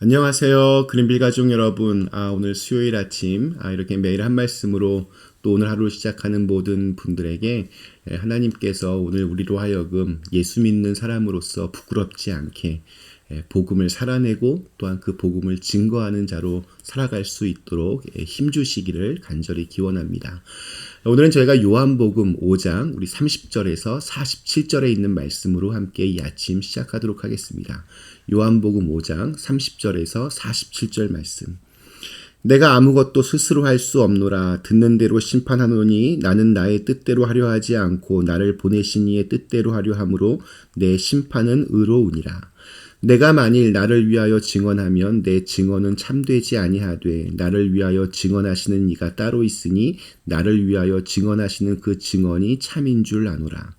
안녕하세요. 그린빌 가족 여러분. 오늘 수요일 아침, 이렇게 매일 한 말씀으로 또 오늘 하루를 시작하는 모든 분들에게 하나님께서 오늘 우리로 하여금 예수 믿는 사람으로서 부끄럽지 않게 복음을 살아내고 또한 그 복음을 증거하는 자로 살아갈 수 있도록 힘주시기를 간절히 기원합니다. 오늘은 저희가 요한복음 5장 우리 30절에서 47절에 있는 말씀으로 함께 이 아침 시작하도록 하겠습니다. 요한복음 5장 30절에서 47절 말씀. 내가 아무것도 스스로 할 수 없노라. 듣는 대로 심판하노니 나는 나의 뜻대로 하려 하지 않고 나를 보내신 이의 뜻대로 하려 함으로 내 심판은 의로우니라. 내가 만일 나를 위하여 증언하면 내 증언은 참되지 아니하되 나를 위하여 증언하시는 이가 따로 있으니 나를 위하여 증언하시는 그 증언이 참인 줄 아노라.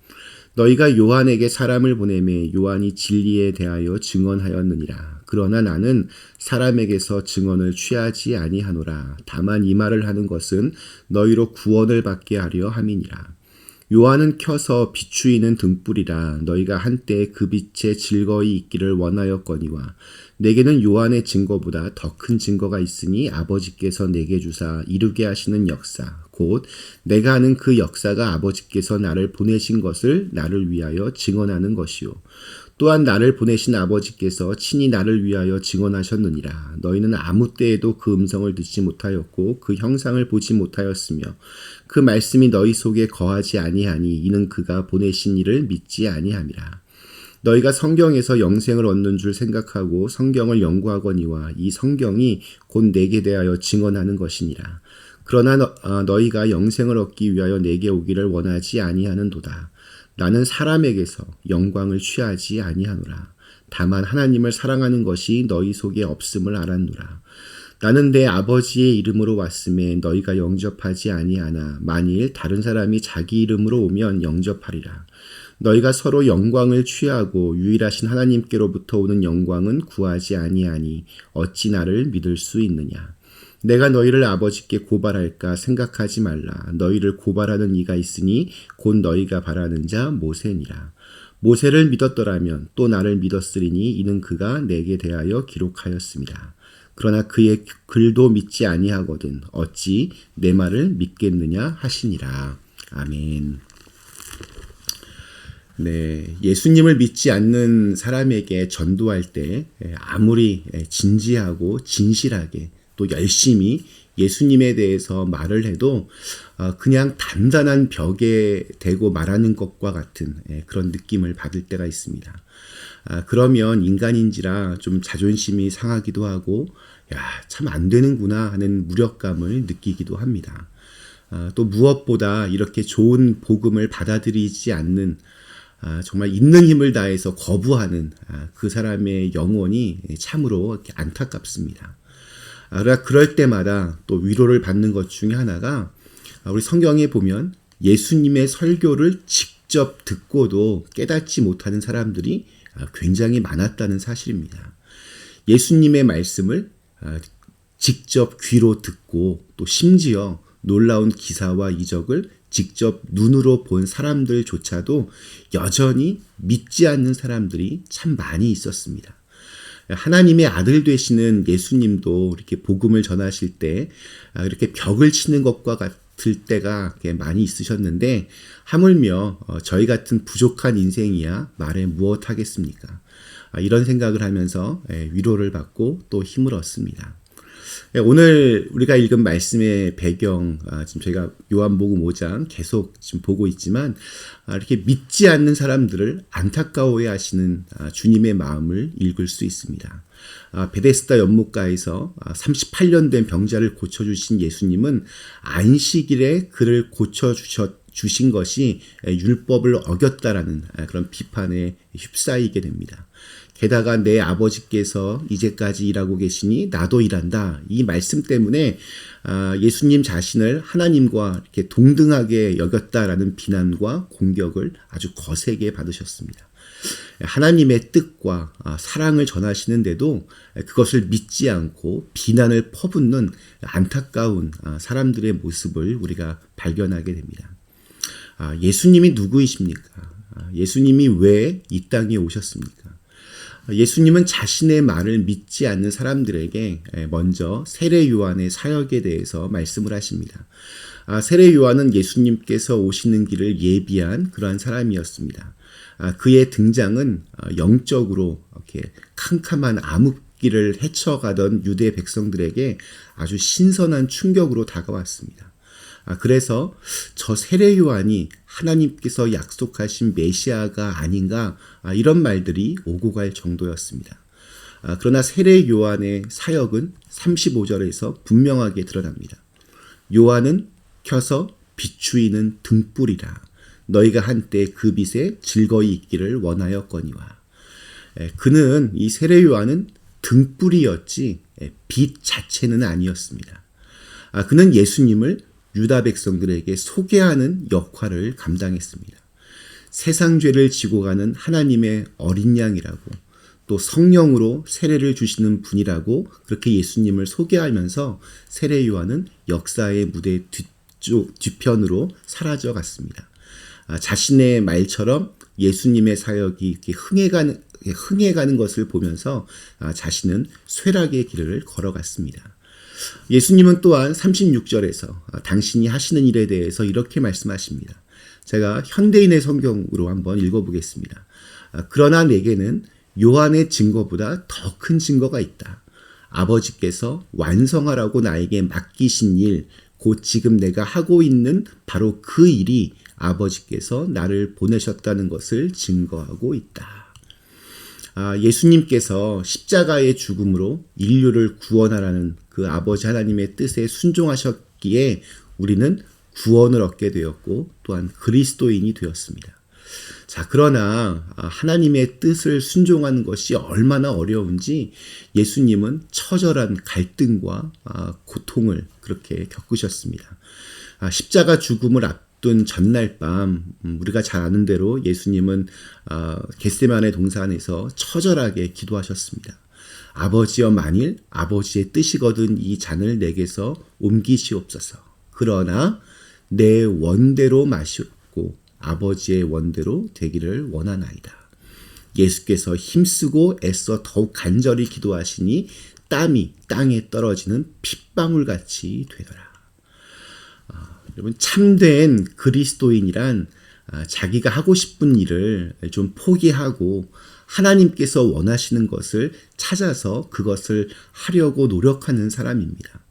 너희가 요한에게 사람을 보내매 요한이 진리에 대하여 증언하였느니라. 그러나 나는 사람에게서 증언을 취하지 아니하노라. 다만 이 말을 하는 것은 너희로 구원을 받게 하려 함이니라. 요한은 켜서 비추이는 등불이라. 너희가 한때 그 빛에 즐거이 있기를 원하였거니와 내게는 요한의 증거보다 더 큰 증거가 있으니 아버지께서 내게 주사 이루게 하시는 역사 곧 내가 하는 그 역사가 아버지께서 나를 보내신 것을 나를 위하여 증언하는 것이요 또한 나를 보내신 아버지께서 친히 나를 위하여 증언하셨느니라. 너희는 아무 때에도 그 음성을 듣지 못하였고 그 형상을 보지 못하였으며 그 말씀이 너희 속에 거하지 아니하니 이는 그가 보내신 이를 믿지 아니함이라. 너희가 성경에서 영생을 얻는 줄 생각하고 성경을 연구하거니와 이 성경이 곧 내게 대하여 증언하는 것이니라. 그러나 너희가 영생을 얻기 위하여 내게 오기를 원하지 아니하는도다. 나는 사람에게서 영광을 취하지 아니하노라. 다만 하나님을 사랑하는 것이 너희 속에 없음을 알았노라. 나는 내 아버지의 이름으로 왔음에 너희가 영접하지 아니하나 만일 다른 사람이 자기 이름으로 오면 영접하리라. 너희가 서로 영광을 취하고 유일하신 하나님께로부터 오는 영광은 구하지 아니하니 어찌 나를 믿을 수 있느냐. 내가 너희를 아버지께 고발할까 생각하지 말라. 너희를 고발하는 이가 있으니 곧 너희가 바라는 자 모세니라. 모세를 믿었더라면 또 나를 믿었으리니 이는 그가 내게 대하여 기록하였습니다. 그러나 그의 글도 믿지 아니하거든 어찌 내 말을 믿겠느냐 하시니라. 아멘. 네, 예수님을 믿지 않는 사람에게 전도할 때 아무리 진지하고 진실하게 또 열심히 예수님에 대해서 말을 해도 그냥 단단한 벽에 대고 말하는 것과 같은 그런 느낌을 받을 때가 있습니다. 그러면 인간인지라 좀 자존심이 상하기도 하고 참 안 되는구나 하는 무력감을 느끼기도 합니다. 또 무엇보다 이렇게 좋은 복음을 받아들이지 않는 정말 있는 힘을 다해서 거부하는 그 사람의 영혼이 참으로 안타깝습니다. 그럴 때마다 또 위로를 받는 것 중에 하나가 우리 성경에 보면 예수님의 설교를 직접 듣고도 깨닫지 못하는 사람들이 굉장히 많았다는 사실입니다. 예수님의 말씀을 직접 귀로 듣고 또 심지어 놀라운 기사와 이적을 직접 눈으로 본 사람들조차도 여전히 믿지 않는 사람들이 참 많이 있었습니다. 하나님의 아들 되시는 예수님도 이렇게 복음을 전하실 때 이렇게 벽을 치는 것과 같을 때가 많이 있으셨는데 하물며 저희 같은 부족한 인생이야 말해 무엇 하겠습니까? 이런 생각을 하면서 위로를 받고 또 힘을 얻습니다. 오늘 우리가 읽은 말씀의 배경, 지금 저희가 요한복음 5장 계속 지금 보고 있지만 이렇게 믿지 않는 사람들을 안타까워해 하시는 주님의 마음을 읽을 수 있습니다. 베데스다 연못가에서 38년 된 병자를 고쳐주신 예수님은 안식일에 그를 고쳐주신 것이 율법을 어겼다라는 그런 비판에 휩싸이게 됩니다. 게다가 내 아버지께서 이제까지 일하고 계시니 나도 일한다. 이 말씀 때문에 예수님 자신을 하나님과 이렇게 동등하게 여겼다라는 비난과 공격을 아주 거세게 받으셨습니다. 하나님의 뜻과 사랑을 전하시는데도 그것을 믿지 않고 비난을 퍼붓는 안타까운 사람들의 모습을 우리가 발견하게 됩니다. 예수님이 누구이십니까? 예수님이 왜 이 땅에 오셨습니까? 예수님은 자신의 말을 믿지 않는 사람들에게 먼저 세례 요한의 사역에 대해서 말씀을 하십니다. 세례 요한은 예수님께서 오시는 길을 예비한 그러한 사람이었습니다. 그의 등장은 영적으로 이렇게 캄캄한 암흑기를 헤쳐가던 유대 백성들에게 아주 신선한 충격으로 다가왔습니다. 그래서 저 세례 요한이 하나님께서 약속하신 메시아가 아닌가, 이런 말들이 오고 갈 정도였습니다. 그러나 세례 요한의 사역은 35절에서 분명하게 드러납니다. 요한은 켜서 비추이는 등불이라 너희가 한때 그 빛에 즐거이 있기를 원하였거니와. 그는, 이 세례 요한은 등불이었지 빛 자체는 아니었습니다. 그는 예수님을 유다 백성들에게 소개하는 역할을 감당했습니다. 세상 죄를 지고 가는 하나님의 어린 양이라고, 또 성령으로 세례를 주시는 분이라고 그렇게 예수님을 소개하면서 세례 요한은 역사의 무대 뒤편으로 사라져 갔습니다. 자신의 말처럼 예수님의 사역이 이렇게 흥해가는 것을 보면서 자신은 쇠락의 길을 걸어갔습니다. 예수님은 또한 36절에서 당신이 하시는 일에 대해서 이렇게 말씀하십니다. 제가 현대인의 성경으로 한번 읽어보겠습니다. 그러나 내게는 요한의 증거보다 더 큰 증거가 있다. 아버지께서 완성하라고 나에게 맡기신 일, 곧 지금 내가 하고 있는 바로 그 일이 아버지께서 나를 보내셨다는 것을 증거하고 있다. 예수님께서 십자가의 죽음으로 인류를 구원하라는 그 아버지 하나님의 뜻에 순종하셨기에 우리는 구원을 얻게 되었고 또한 그리스도인이 되었습니다. 그러나 하나님의 뜻을 순종하는 것이 얼마나 어려운지 예수님은 처절한 갈등과 고통을 그렇게 겪으셨습니다. 십자가 죽음을 앞둔 전날 밤, 우리가 잘 아는 대로 예수님은 겟세마네 동산에서 처절하게 기도하셨습니다. 아버지여, 만일 아버지의 뜻이거든 이 잔을 내게서 옮기시옵소서. 그러나 내 원대로 마시고 아버지의 원대로 되기를 원하나이다. 예수께서 힘쓰고 애써 더욱 간절히 기도하시니 땀이 땅에 떨어지는 핏방울같이 되더라. 여러분, 참된 그리스도인이란 자기가 하고 싶은 일을 좀 포기하고 하나님께서 원하시는 것을 찾아서 그것을 하려고 노력하는 사람입니다.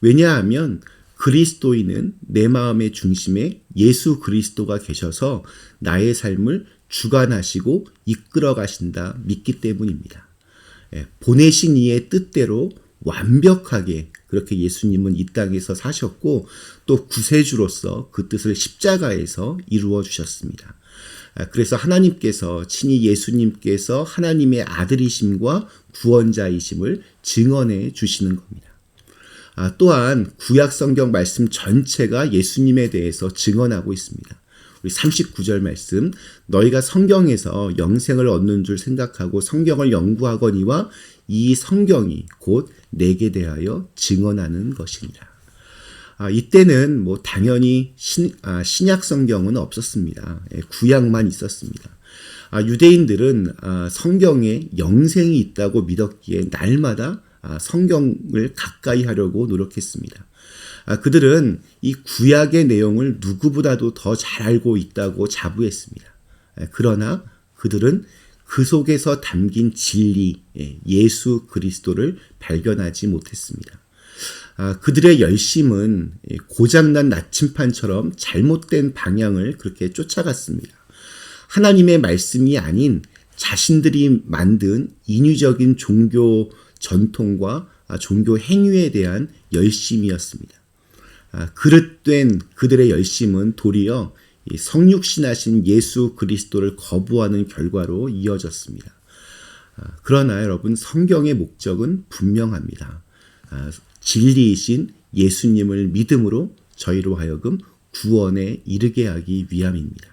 왜냐하면 그리스도인은 내 마음의 중심에 예수 그리스도가 계셔서 나의 삶을 주관하시고 이끌어 가신다 믿기 때문입니다. 보내신 이의 뜻대로 완벽하게 그렇게 예수님은 이 땅에서 사셨고 또 구세주로서 그 뜻을 십자가에서 이루어 주셨습니다. 그래서 하나님께서 친히 예수님께서 하나님의 아들이심과 구원자이심을 증언해 주시는 겁니다. 또한 구약 성경 말씀 전체가 예수님에 대해서 증언하고 있습니다. 우리 39절 말씀, 너희가 성경에서 영생을 얻는 줄 생각하고 성경을 연구하거니와 이 성경이 곧 내게 대하여 증언하는 것이니라. 이때는 당연히 신약 성경은 없었습니다. 구약만 있었습니다. 유대인들은 성경에 영생이 있다고 믿었기에 날마다 성경을 가까이 하려고 노력했습니다. 그들은 이 구약의 내용을 누구보다도 더 잘 알고 있다고 자부했습니다. 그러나 그들은 그 속에서 담긴 진리, 예수 그리스도를 발견하지 못했습니다. 그들의 열심은 고장난 나침판처럼 잘못된 방향을 그렇게 쫓아갔습니다. 하나님의 말씀이 아닌 자신들이 만든 인위적인 종교 전통과 종교 행위에 대한 열심이었습니다. 그릇된 그들의 열심은 도리어 성육신하신 예수 그리스도를 거부하는 결과로 이어졌습니다. 그러나 여러분, 성경의 목적은 분명합니다. 진리이신 예수님을 믿음으로 저희로 하여금 구원에 이르게 하기 위함입니다.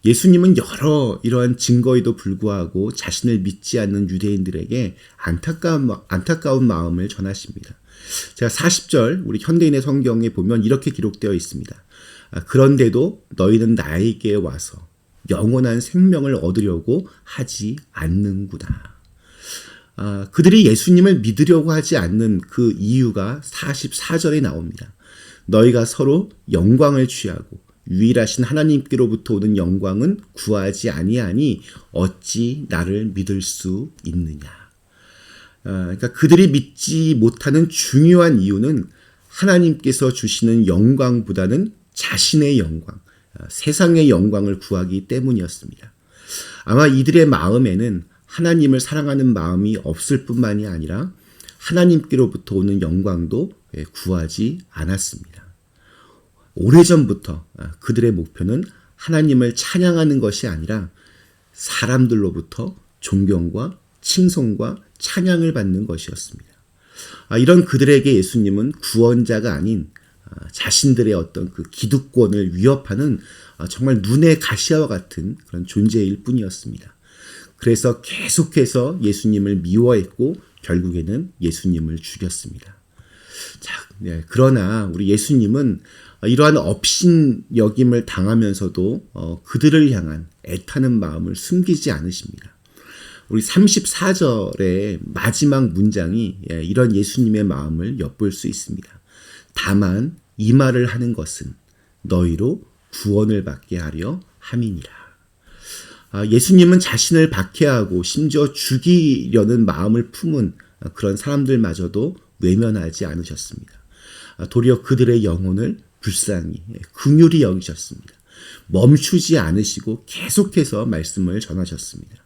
예수님은 여러 이러한 증거에도 불구하고 자신을 믿지 않는 유대인들에게 안타까운 마음을 전하십니다. 제가 40절 우리 현대인의 성경에 보면 이렇게 기록되어 있습니다. 그런데도 너희는 나에게 와서 영원한 생명을 얻으려고 하지 않는구나. 그들이 예수님을 믿으려고 하지 않는 그 이유가 44절에 나옵니다. 너희가 서로 영광을 취하고 유일하신 하나님께로부터 오는 영광은 구하지 아니하니 어찌 나를 믿을 수 있느냐. 그러니까 그들이 믿지 못하는 중요한 이유는 하나님께서 주시는 영광보다는 자신의 영광, 세상의 영광을 구하기 때문이었습니다. 아마 이들의 마음에는 하나님을 사랑하는 마음이 없을 뿐만이 아니라 하나님께로부터 오는 영광도 구하지 않았습니다. 오래전부터 그들의 목표는 하나님을 찬양하는 것이 아니라 사람들로부터 존경과 칭송과 찬양을 받는 것이었습니다. 이런 그들에게 예수님은 구원자가 아닌 자신들의 어떤 그 기득권을 위협하는 정말 눈의 가시와 같은 그런 존재일 뿐이었습니다. 그래서 계속해서 예수님을 미워했고 결국에는 예수님을 죽였습니다. 그러나 우리 예수님은 이러한 업신여김을 당하면서도 그들을 향한 애타는 마음을 숨기지 않으십니다. 우리 34절의 마지막 문장이 이런 예수님의 마음을 엿볼 수 있습니다. 다만 이 말을 하는 것은 너희로 구원을 받게 하려 함이니라. 예수님은 자신을 박해하고 심지어 죽이려는 마음을 품은 그런 사람들마저도 외면하지 않으셨습니다. 도리어 그들의 영혼을 불쌍히 긍휼히 여기셨습니다. 멈추지 않으시고 계속해서 말씀을 전하셨습니다.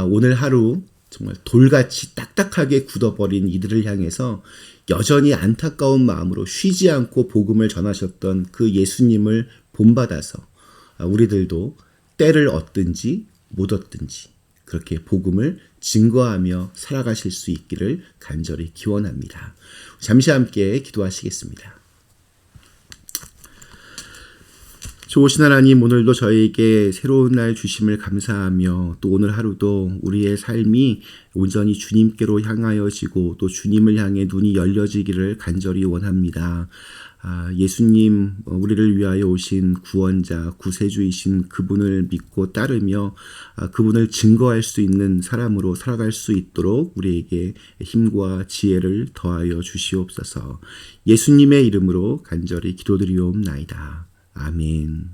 오늘 하루 정말 돌같이 딱딱하게 굳어버린 이들을 향해서 여전히 안타까운 마음으로 쉬지 않고 복음을 전하셨던 그 예수님을 본받아서 우리들도 때를 얻든지 못 얻든지 그렇게 복음을 증거하며 살아가실 수 있기를 간절히 기원합니다. 잠시 함께 기도하시겠습니다. 좋으신 하나님, 오늘도 저희에게 새로운 날 주심을 감사하며 또 오늘 하루도 우리의 삶이 온전히 주님께로 향하여지고 또 주님을 향해 눈이 열려지기를 간절히 원합니다. 예수님, 우리를 위하여 오신 구원자, 구세주이신 그분을 믿고 따르며 그분을 증거할 수 있는 사람으로 살아갈 수 있도록 우리에게 힘과 지혜를 더하여 주시옵소서. 예수님의 이름으로 간절히 기도드리옵나이다. 아멘.